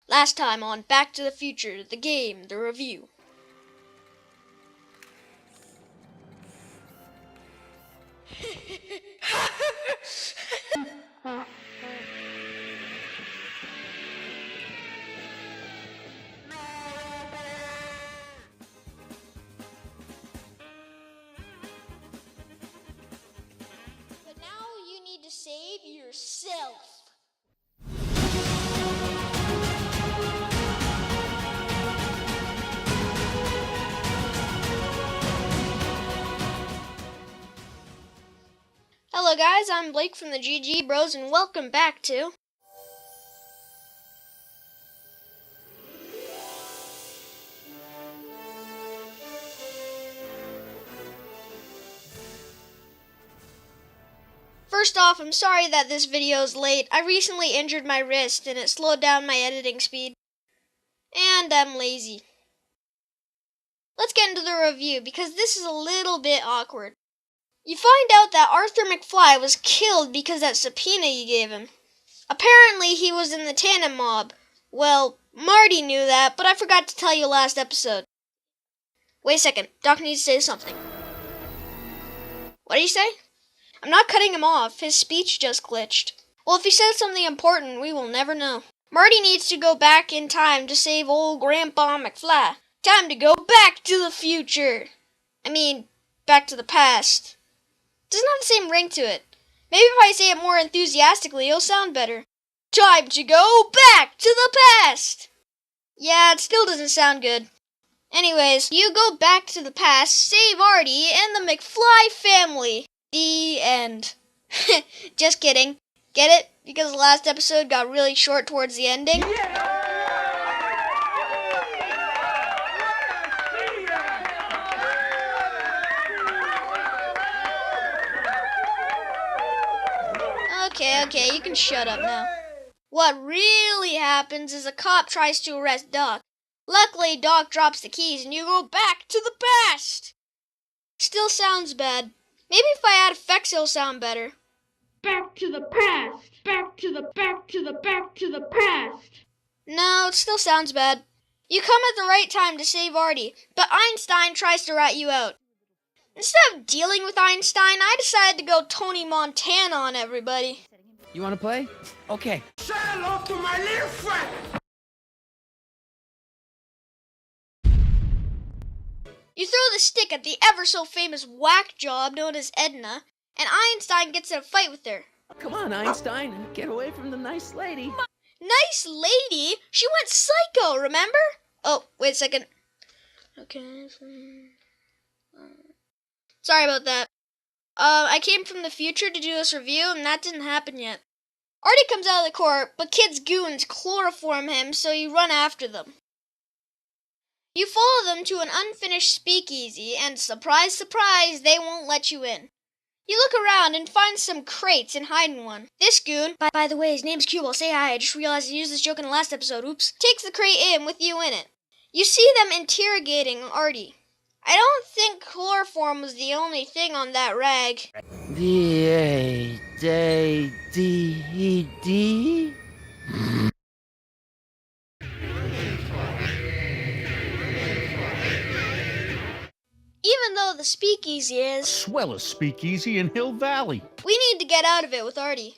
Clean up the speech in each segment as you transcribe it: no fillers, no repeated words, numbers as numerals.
Last time on Back to the Future, the game, the review. But now you need to save yourself. Hello guys, I'm Blake from the GG Bros and welcome back to First off, I'm sorry that this video is late. I recently injured my wrist and it slowed down my editing speed. And I'm lazy. Let's get into the review because this is a little bit awkward. You find out that Arthur McFly was killed because that subpoena you gave him. Apparently he was in the Tandem Mob. Well, Marty knew that, but I forgot to tell you last episode. Wait a second, Doc needs to say something. What did he say? I'm not cutting him off, his speech just glitched. Well, if he says something important, we will never know. Marty needs to go back in time to save old Grandpa McFly. Time to go back to the future. I mean, back to the past. Doesn't have the same ring to it. Maybe if I say it more enthusiastically, it'll sound better. Time to go back to the past! Yeah, it still doesn't sound good. Anyways, you go back to the past, save Artie and the McFly family. The end. Just kidding. Get it? Because the last episode got really short towards the ending? Okay, you can shut up now. What really happens is a cop tries to arrest Doc. Luckily, Doc drops the keys and you go back to the past. Still sounds bad. Maybe if I add effects it'll sound better. Back to the past. Back to the past. No, it still sounds bad. You come at the right time to save Artie, but Einstein tries to rat you out. Instead of dealing with Einstein, I decided to go Tony Montana on everybody. You want to play? Okay. Say hello to my little friend! You throw the stick at the ever-so-famous whack job known as Edna, and Einstein gets in a fight with her. Come on, Einstein. Get away from the nice lady. Nice lady? She went psycho, remember? Oh, wait a second. Okay. Sorry about that. I came from the future to do this review, and that didn't happen yet. Artie comes out of the court, but Kid's goons chloroform him, so you run after them. You follow them to an unfinished speakeasy, and surprise, surprise, they won't let you in. You look around and find some crates and hide in one. This goon, by the way, his name's Cubal, say hi, I just realized I used this joke in the last episode, oops, takes the crate in with you in it. You see them interrogating Artie. I don't think chloroform was the only thing on that rag. D-A-D-D-D? Even though the speakeasy is Swellest speakeasy in Hill Valley. we need to get out of it with Artie.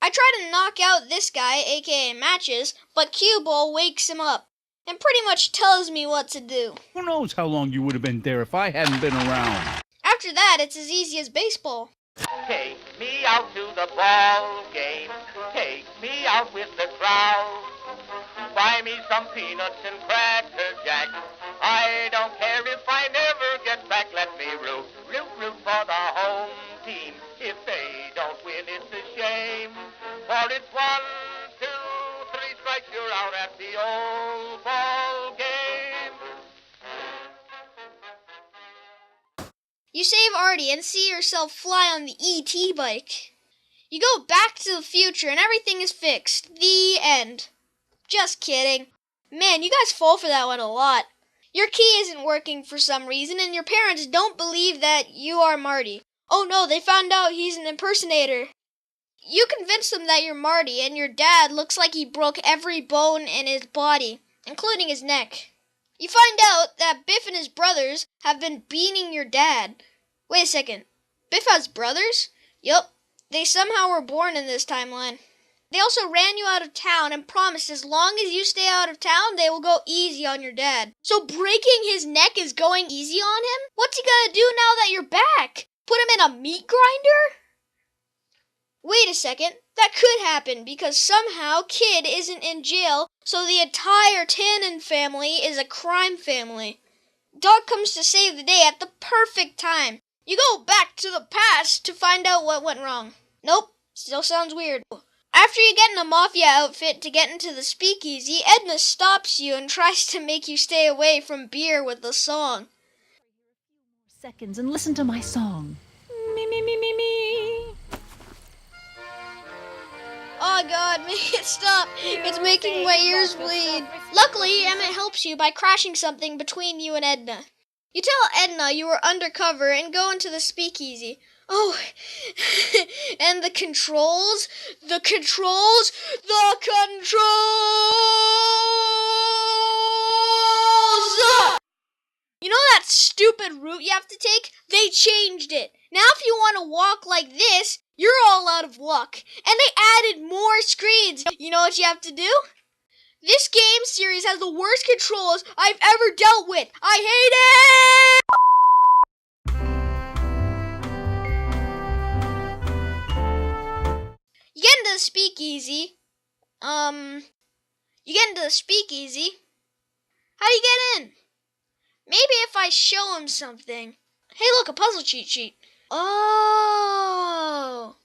I try to knock out this guy, aka Matches, but Cubal wakes him up and pretty much tells me what to do. Who knows how long you would have been there if I hadn't been around. After that, it's as easy as baseball. Take me out to the ball game. Take me out with the crowd. Buy me some peanuts and cracker jack. I don't care if I never get back. Let me root for the home team. If they don't win, it's a shame. For it's 1, 2, 3 strikes, you're out at the old ball game. You save Artie and see yourself fly on the E.T. bike. You go back to the future and everything is fixed. The end. Just kidding. Man, you guys fall for that one a lot. Your key isn't working for some reason and your parents don't believe that you are Marty. Oh no, they found out he's an impersonator. You convince them that you're Marty and your dad looks like he broke every bone in his body, including his neck. You find out that Biff and his brothers have been beating your dad. Wait a second. Biff has brothers? Yup. They somehow were born in this timeline. They also ran you out of town and promised as long as you stay out of town, they will go easy on your dad. So breaking his neck is going easy on him? What's he gonna do now that you're back? Put him in a meat grinder? Wait a second. That could happen because somehow Kid isn't in jail, so the entire Tannen family is a crime family. Doc comes to save the day at the perfect time. You go back to the past to find out what went wrong. Nope, still sounds weird. After you get in a mafia outfit to get into the speakeasy, Edna stops you and tries to make you stay away from beer with a song. Seconds and listen to my song. Me, me, me, me, me. Oh God, make it stop. It's making my ears bleed. Luckily, Emmett helps you by crashing something between you and Edna. You tell Edna you were undercover and go into the speakeasy. Oh, and the controls. You know that stupid route you have to take? They changed it. Now if you want to walk like this, you're all out of luck. And they added more screens. You know what you have to do? This game series has the worst controls I've ever dealt with. I hate it! You get into the speakeasy. How do you get in? Maybe if I show him something. Hey, look, a puzzle cheat sheet. Oh.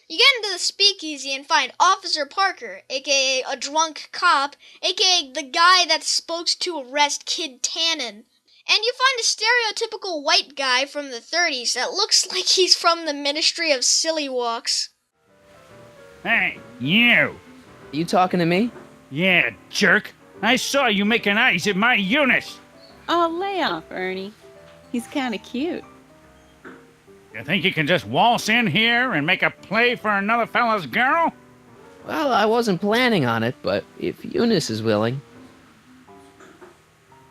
You get into the speakeasy and find Officer Parker, a.k.a. a drunk cop, a.k.a. the guy that's supposed to arrest Kid Tannen. And you find a stereotypical white guy from the 30s that looks like he's from the Ministry of Silly Walks. Hey, you! You talking to me? Yeah, jerk! I saw you making eyes at my Eunice! Oh, lay off, Ernie. He's kind of cute. You think you can just waltz in here and make a play for another fella's girl? Well, I wasn't planning on it, but if Eunice is willing.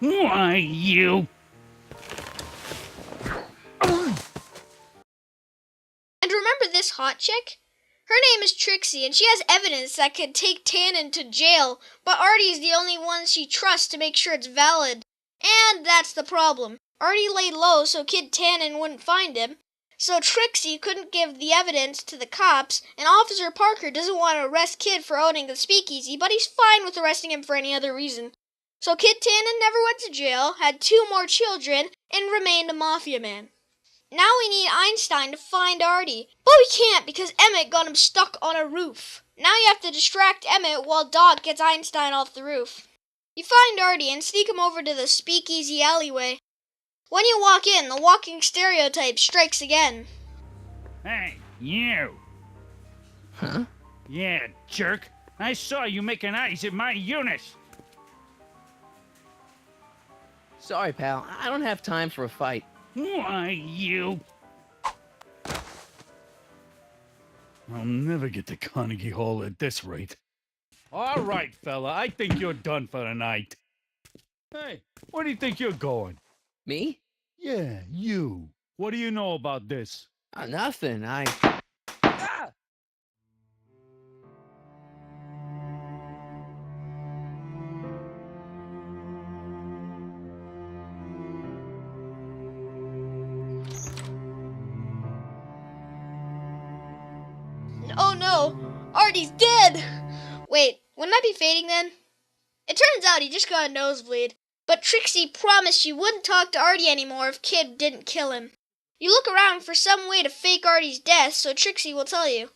Why, you... And remember this hot chick? Her name is Trixie, and she has evidence that could take Tannen to jail, but Artie's the only one she trusts to make sure it's valid. And that's the problem. Artie laid low so Kid Tannen wouldn't find him, so Trixie couldn't give the evidence to the cops, and Officer Parker doesn't want to arrest Kid for owning the speakeasy, but he's fine with arresting him for any other reason. So Kid Tannen never went to jail, had 2 more children, and remained a mafia man. Now we need Einstein to find Artie, but we can't because Emmett got him stuck on a roof. Now you have to distract Emmett while Doc gets Einstein off the roof. You find Artie and sneak him over to the speakeasy alleyway. When you walk in, the walking stereotype strikes again. Hey, you! Huh? Yeah, jerk! I saw you making eyes at my Eunice! Sorry, pal. I don't have time for a fight. Why, you... I'll never get to Carnegie Hall at this rate. All right, fella, I think you're done for the night. Hey, where do you think you're going? Me? Yeah, you. What do you know about this? Nothing. Ah! Oh no, Artie's dead! Wait, wouldn't I be fading then? It turns out he just got a nosebleed, but Trixie promised she wouldn't talk to Artie anymore if Kid didn't kill him. You look around for some way to fake Artie's death, so Trixie will tell you.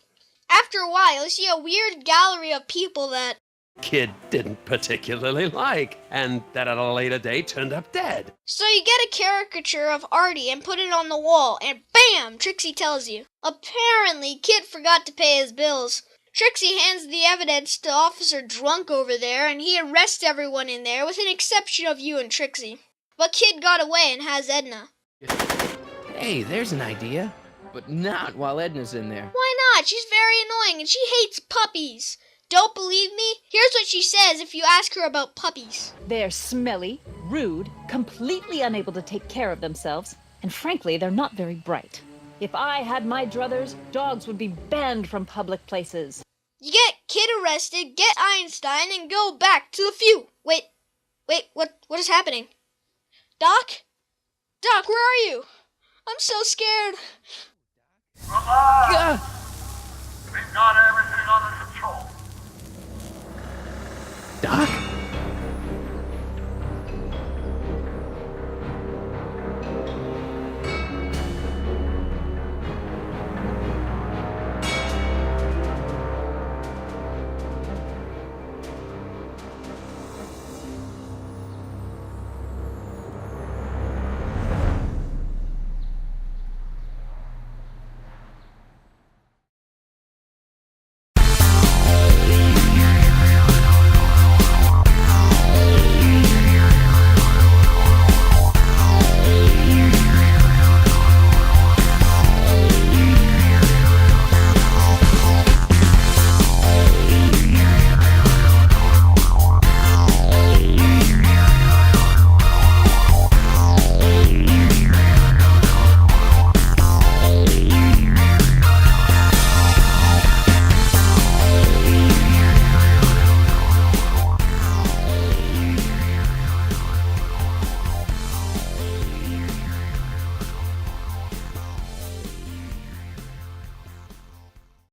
After a while, you see a weird gallery of people that Kid didn't particularly like, and that at a later date turned up dead. So you get a caricature of Artie and put it on the wall, and BAM! Trixie tells you. Apparently, Kid forgot to pay his bills. Trixie hands the evidence to Officer Drunk over there, and he arrests everyone in there with an exception of you and Trixie. But Kid got away and has Edna. Hey, there's an idea. But not while Edna's in there. Why not. She's very annoying and she hates puppies. Don't believe me? Here's what she says if you ask her about puppies. They're smelly, rude, completely unable to take care of themselves, and frankly, they're not very bright. If I had my druthers, dogs would be banned from public places. You get Kid arrested, get Einstein, and go back to the few. Wait, what is happening? Doc? Doc, where are you? I'm so scared. Relax! We've got everything under control. Doc?